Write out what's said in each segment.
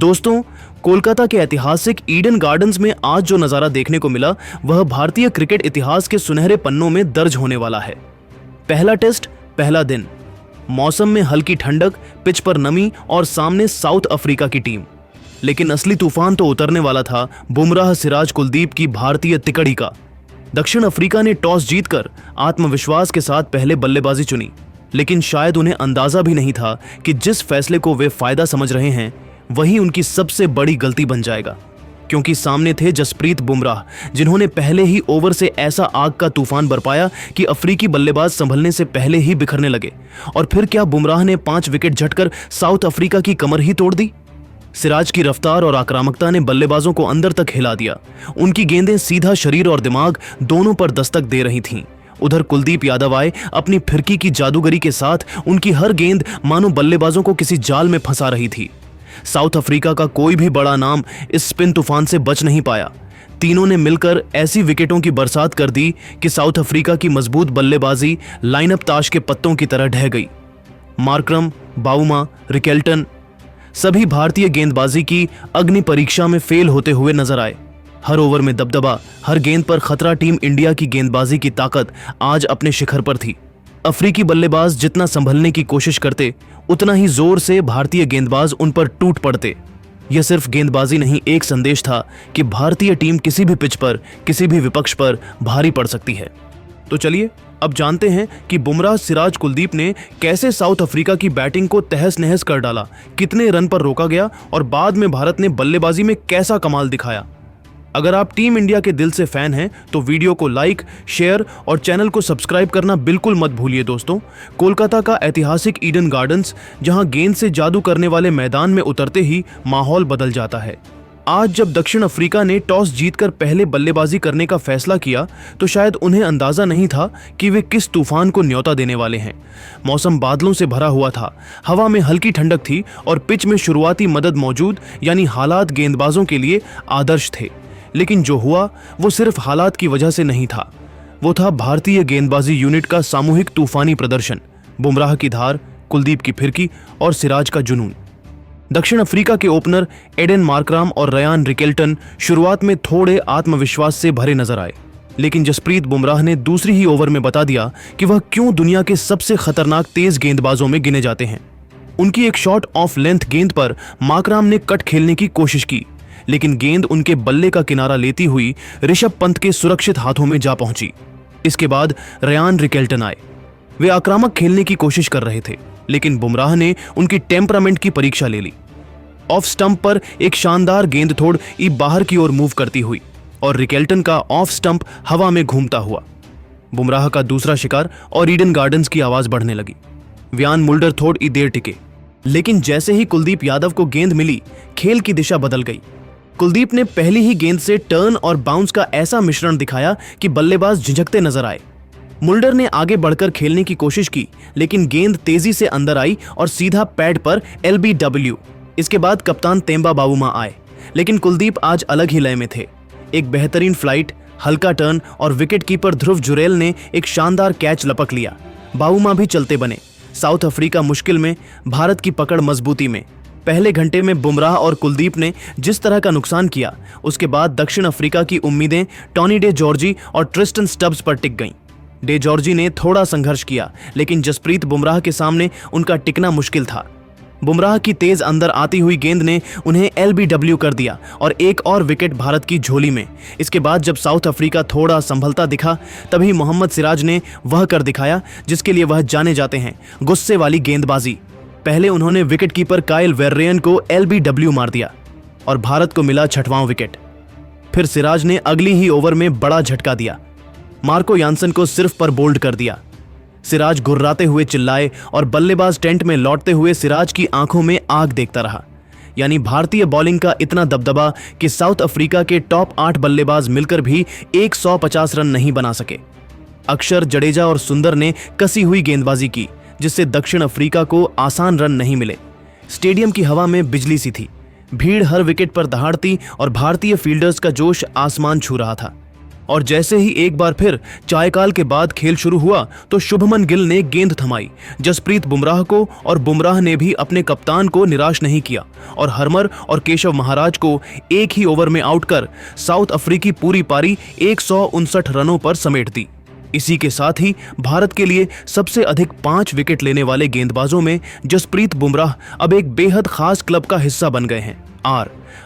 दोस्तों, कोलकाता के ऐतिहासिक ईडन गार्डन्स में आज जो नजारा देखने को मिला वह भारतीय क्रिकेट इतिहास के सुनहरे पन्नों में दर्ज होने वाला है। पहला टेस्ट, पहला दिन, मौसम में हल्की ठंडक, पिच पर नमी और सामने साउथ अफ्रीका की टीम। लेकिन असली तूफान तो उतरने वाला था बुमराह, सिराज, कुलदीप की भारतीय तिकड़ी का। दक्षिण अफ्रीका ने टॉस जीतकर आत्मविश्वास के साथ पहले बल्लेबाजी चुनी, लेकिन शायद उन्हें अंदाजा भी नहीं था कि जिस फैसले को वे फायदा समझ रहे हैं वही उनकी सबसे बड़ी गलती बन जाएगा। क्योंकि सामने थे जसप्रीत बुमराह, जिन्होंने पहले ही ओवर से ऐसा आग का तूफान बरपाया कि अफ्रीकी बल्लेबाज संभलने से पहले ही बिखरने लगे। और फिर क्या बुमराह ने 5 विकेट झटकर साउथ अफ्रीका की कमर ही तोड़ दी। सिराज की रफ्तार और आक्रामकता ने बल्लेबाजों को अंदर तक हिला दिया। उनकी गेंदें सीधा शरीर और दिमाग दोनों पर दस्तक दे रही थीं। उधर कुलदीप यादव आए अपनी फिरकी की जादूगरी के साथ। उनकी हर गेंद मानो बल्लेबाजों को किसी जाल में फंसा रही थी। साउथ अफ्रीका का कोई भी बड़ा नाम इस स्पिन तूफान से बच नहीं पाया। तीनों ने मिलकर ऐसी विकेटों की बरसात कर दी कि साउथ अफ्रीका की मजबूत बल्लेबाजी लाइनअप ताश के पत्तों की तरह ढह गई। मार्करम, बाउमा, रिकेल्टन सभी भारतीय गेंदबाजी की अग्नि परीक्षा में फेल होते हुए नजर आए। हर ओवर में दबदबा, हर गेंद पर खतरा। टीम इंडिया की गेंदबाजी की ताकत आज अपने शिखर पर थी। अफ्रीकी बल्लेबाज जितना संभलने की कोशिश करते उतना ही जोर से भारतीय गेंदबाज उन पर टूट पड़ते। यह सिर्फ गेंदबाजी नहीं, एक संदेश था कि भारतीय टीम किसी भी पिच पर, किसी भी विपक्ष पर भारी पड़ सकती है। तो चलिए अब जानते हैं कि बुमराह, सिराज, कुलदीप ने कैसे साउथ अफ्रीका की बैटिंग को तहस नहस कर डाला, कितने रन पर रोका गया और बाद में भारत ने बल्लेबाजी में कैसा कमाल दिखाया। अगर आप टीम इंडिया के दिल से फैन हैं तो वीडियो को लाइक, शेयर और चैनल को सब्सक्राइब करना बिल्कुल मत भूलिए। दोस्तों, कोलकाता का ऐतिहासिक ईडन गार्डन्स, जहां गेंद से जादू करने वाले मैदान में उतरते ही माहौल बदल जाता है। आज जब दक्षिण अफ्रीका ने टॉस जीतकर पहले बल्लेबाजी करने का फैसला किया तो शायद उन्हें अंदाजा नहीं था कि वे किस तूफान को न्योता देने वाले हैं। मौसम बादलों से भरा हुआ था, हवा में हल्की ठंडक थी और पिच में शुरुआती मदद मौजूद, यानी हालात गेंदबाजों के लिए आदर्श थे। लेकिन जो हुआ वो सिर्फ हालात की वजह से नहीं था, वो था भारतीय गेंदबाजी यूनिट का सामूहिक तूफानी प्रदर्शन। बुमराह की धार, कुलदीप की फिरकी और सिराज का जुनून। दक्षिण अफ्रीका के ओपनर एडेन मार्कराम और रयान रिकेल्टन शुरुआत में थोड़े आत्मविश्वास से भरे नजर आए, लेकिन जसप्रीत बुमराह ने दूसरी ही ओवर में बता दिया कि वह क्यों दुनिया के सबसे खतरनाक तेज गेंदबाजों में गिने जाते हैं। उनकी एक शॉट ऑफ लेंथ गेंद पर मार्कराम ने कट खेलने की कोशिश की, लेकिन गेंद उनके बल्ले का किनारा लेती हुई ऋषभ पंत के सुरक्षित हाथों में जा पहुंची। इसके बाद रयान रिकेल्टन आए। वे आक्रामक खेलने की कोशिश कर रहे थे, लेकिन बुमराह ने उनकी टेम्परामेंट की परीक्षा ले ली। ऑफ स्टंप पर एक शानदार गेंद थोड़ बाहर की ओर मूव करती हुई और रिकेल्टन का ऑफ स्टंप हवा में घूमता हुआ। बुमराह का दूसरा शिकार और ईडन गार्डन्स की आवाज बढ़ने लगी। व्यान मुल्डर थोड़ी देर टिके, लेकिन जैसे ही कुलदीप यादव को गेंद मिली, खेल की दिशा बदल गई। कुलदीप ने पहली ही गेंद से टर्न और बाउंस का ऐसा मिश्रण दिखाया कि बल्लेबाज झिझकते नजर आए। मुल्डर ने आगे बढ़कर खेलने की कोशिश की, लेकिन गेंद तेजी से अंदर आई और सीधा पैड पर LBW। इसके बाद कप्तान तेम्बा बावुमा आए, लेकिन कुलदीप आज अलग ही लय में थे। एक बेहतरीन फ्लाइट, हल्का टर्न और विकेटकीपर ध्रुव जुरेल ने एक शानदार कैच लपक लिया। बावुमा भी चलते बने। साउथ अफ्रीका मुश्किल में, भारत की पकड़ मजबूती में। पहले घंटे में बुमराह और कुलदीप ने जिस तरह का नुकसान किया, उसके बाद दक्षिण अफ्रीका की उम्मीदें टॉनी डे जॉर्जी और ट्रिस्टन स्टब्स पर टिक गईं। डे जॉर्जी ने थोड़ा संघर्ष किया, लेकिन जसप्रीत बुमराह के सामने उनका टिकना मुश्किल था। बुमराह की तेज अंदर आती हुई गेंद ने उन्हें LBW कर दिया और एक और विकेट भारत की झोली में। इसके बाद जब साउथ अफ्रीका थोड़ा संभलता दिखा, तभी मोहम्मद सिराज ने वह कर दिखाया जिसके लिए वह जाने जाते हैं, गुस्से वाली गेंदबाजी। पहले उन्होंने विकेटकीपर काइल वेर्रेयन को LBW मार दिया और भारत को मिला 6वां विकेट। फिर सिराज ने अगली ही ओवर में बड़ा झटका दिया, मार्को यानसन को सिर्फ पर बोल्ड कर दिया। सिराज घुर्राते हुए चिल्लाए और बल्लेबाज टेंट में लौटते हुए सिराज की आंखों में आग देखता रहा। यानी भारतीय बॉलिंग का इतना दबदबा कि साउथ अफ्रीका के टॉप 8 बल्लेबाज मिलकर भी 150 रन नहीं बना सके। अक्षर, जडेजा और सुंदर ने कसी हुई गेंदबाजी की, जिससे दक्षिण अफ्रीका को आसान रन नहीं मिले। स्टेडियम की हवा में बिजली सी थी, भीड़ हर विकेट पर दहाड़ती और भारतीय फील्डर्स का जोश आसमान छू रहा था। और जैसे ही एक बार फिर चायकाल के बाद खेल शुरू हुआ तो शुभमन गिल ने गेंद थमाई जसप्रीत बुमराह को, और बुमराह ने भी अपने कप्तान को निराश नहीं किया और हरमर और केशव महाराज को एक ही ओवर में आउट कर साउथ अफ्रीकी पूरी पारी 159 रनों पर समेट दी। इसी के साथ ही भारत के लिए सबसे अधिक 5 विकेट लेने वाले गेंदबाजों में जसप्रीत बुमराह अब एक बेहद खास क्लब का हिस्सा बन गए हैं।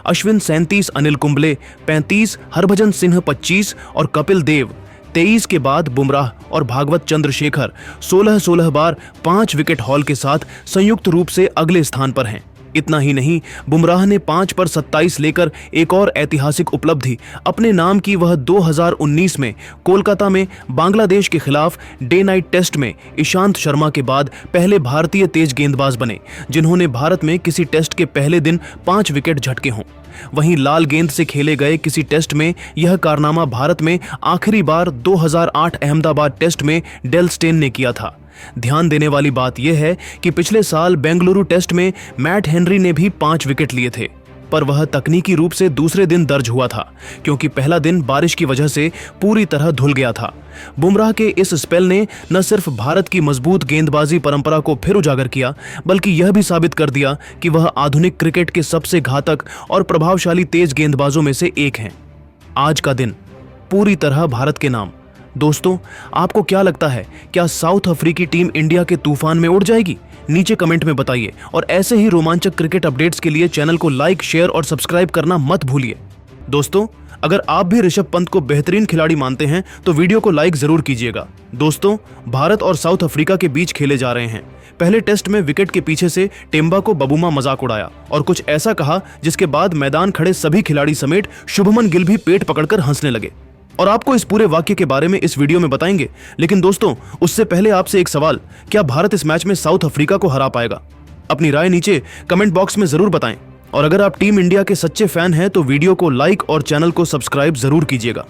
अश्विन 37, अनिल कुंबले 35, हरभजन सिंह 25 और कपिल देव 23 के बाद बुमराह और भागवत चंद्रशेखर 16-16 बार 5 विकेट हॉल के साथ संयुक्त रूप से अगले स्थान पर हैं। इतना ही नहीं, बुमराह ने 5 पर 27 लेकर एक और ऐतिहासिक उपलब्धि अपने नाम की। वह 2019 में कोलकाता में बांग्लादेश के खिलाफ डे नाइट टेस्ट में ईशांत शर्मा के बाद पहले भारतीय तेज गेंदबाज बने जिन्होंने भारत में किसी टेस्ट के पहले दिन 5 विकेट झटके हों। वहीं लाल गेंद से खेले गए किसी टेस्ट में यह कारनामा भारत में आखिरी बार 2008 अहमदाबाद टेस्ट में डेल स्टेन ने किया था। ध्यान देने वाली बात यह है कि पिछले साल बेंगलुरु टेस्ट में मैट हेनरी ने भी 5 विकेट लिए थे, पर वह तकनीकी रूप से दूसरे दिन दर्ज हुआ था क्योंकि पहला दिन बारिश की वजह से पूरी तरह धुल गया था। बुमराह के इस स्पेल ने न सिर्फ भारत की मजबूत गेंदबाजी परंपरा को फिर उजागर किया, बल्कि यह भी साबित कर दिया कि वह आधुनिक क्रिकेट के सबसे घातक और प्रभावशाली तेज गेंदबाजों में से एक हैं। आज का दिन पूरी तरह भारत के नाम। दोस्तों, आपको क्या लगता है, क्या साउथ अफ्रीकी टीम इंडिया के तूफान में उड़ जाएगी? नीचे कमेंट में बताइए और ऐसे ही रोमांचक क्रिकेट अपडेट्स के लिए चैनल को लाइक, शेयर और सब्सक्राइब करना मत भूलिए। दोस्तों, अगर आप भी ऋषभ पंत को बेहतरीन खिलाड़ी मानते हैं तो वीडियो को लाइक जरूर कीजिएगा। दोस्तों, भारत और साउथ अफ्रीका के बीच खेले जा रहे हैं। पहले टेस्ट में विकेट के पीछे से टेम्बा को बबूमा मजाक उड़ाया और कुछ ऐसा कहा जिसके बाद मैदान खड़े सभी खिलाड़ी समेत शुभमन गिल भी पेट पकड़कर हंसने लगे, और आपको इस पूरे वाक्य के बारे में इस वीडियो में बताएंगे। लेकिन दोस्तों, उससे पहले आपसे एक सवाल, क्या भारत इस मैच में साउथ अफ्रीका को हरा पाएगा? अपनी राय नीचे कमेंट बॉक्स में जरूर बताएं, और अगर आप टीम इंडिया के सच्चे फैन हैं तो वीडियो को लाइक और चैनल को सब्सक्राइब जरूर कीजिएगा।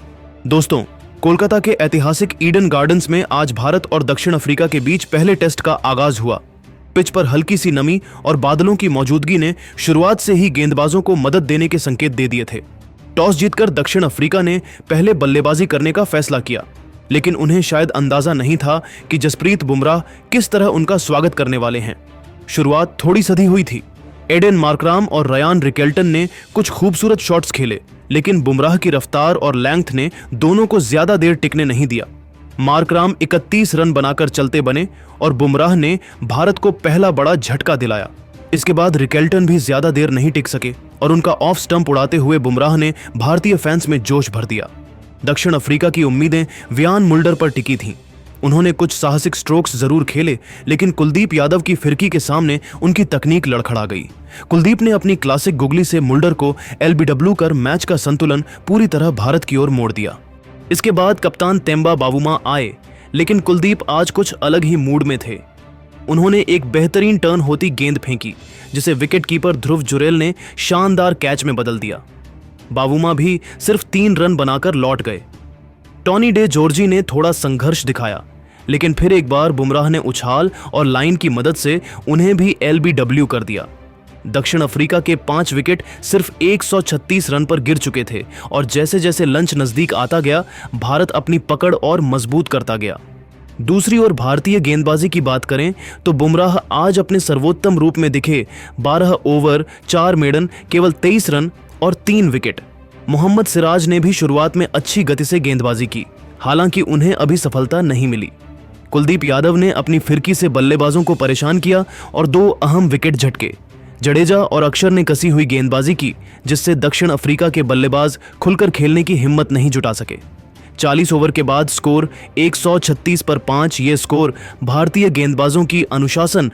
दोस्तों, कोलकाता के ऐतिहासिक ईडन गार्डन्स में आज भारत और दक्षिण अफ्रीका के बीच पहले टेस्ट का आगाज हुआ। पिच पर हल्की सी नमी और बादलों की मौजूदगी ने शुरुआत से ही गेंदबाजों को मदद देने के संकेत दे दिए थे। टॉस जीतकर दक्षिण अफ्रीका ने पहले बल्लेबाजी करने का फैसला किया, लेकिन उन्हें शायद अंदाजा नहीं था कि जसप्रीत बुमराह किस तरह उनका स्वागत करने वाले हैं। शुरुआत थोड़ी सधी हुई थी। एडेन मार्कराम और रयान रिकेल्टन ने कुछ खूबसूरत शॉट्स खेले, लेकिन बुमराह की रफ्तार और लेंथ ने दोनों को ज्यादा देर टिकने नहीं दिया। मार्कराम 31 रन बनाकर चलते बने और बुमराह ने भारत को पहला बड़ा झटका दिलाया। इसके बाद रिकेल्टन भी ज्यादा देर नहीं टिक सके और उनका ऑफ स्टंप उड़ाते हुए बुमराह ने भारतीय फैंस में जोश भर दिया। दक्षिण अफ्रीका की उम्मीदें वियान मुल्डर पर टिकी थीं। उन्होंने कुछ साहसिक स्ट्रोक्स जरूर खेले, लेकिन कुलदीप यादव की फिरकी के सामने उनकी तकनीक लड़खड़ा गई। कुलदीप ने अपनी क्लासिक गुगली से मुल्डर को एलबीडब्ल्यू कर मैच का संतुलन पूरी तरह भारत की ओर मोड़ दिया। इसके बाद कप्तान तेम्बा बावूमा आए, लेकिन कुलदीप आज कुछ अलग ही मूड में थे। उन्होंने एक बेहतरीन टर्न होती गेंद फेंकी जिसे विकेटकीपर ध्रुव जुरेल ने शानदार कैच में बदल दिया। बावूमा भी सिर्फ 3 रन बनाकर लौट गए। टॉनी डे जॉर्जी ने थोड़ा संघर्ष दिखाया, लेकिन फिर एक बार बुमराह ने उछाल और लाइन की मदद से उन्हें भी एलबीडब्ल्यू कर दिया। दक्षिण अफ्रीका के 5 विकेट सिर्फ 136 रन पर गिर चुके थे और जैसे जैसे लंच नजदीक आता गया, भारत अपनी पकड़ और मजबूत करता गया। दूसरी ओर भारतीय गेंदबाजी की बात करें तो बुमराह आज अपने सर्वोत्तम रूप में दिखे। 12 ओवर 4 मेडन, केवल 23 रन और 3 विकेट। मोहम्मद सिराज ने भी शुरुआत में अच्छी गति से गेंदबाजी की, हालांकि उन्हें अभी सफलता नहीं मिली। कुलदीप यादव ने अपनी फिरकी से बल्लेबाजों को परेशान किया और 2 अहम विकेट झटके। जडेजा और अक्षर ने कसी हुई गेंदबाजी की, जिससे दक्षिण अफ्रीका के बल्लेबाज खुलकर खेलने की हिम्मत नहीं जुटा सके। 40 ओवर के बाद स्कोर 136 पर 5। ये स्कोर भारतीय गेंदबाजों की अनुशासन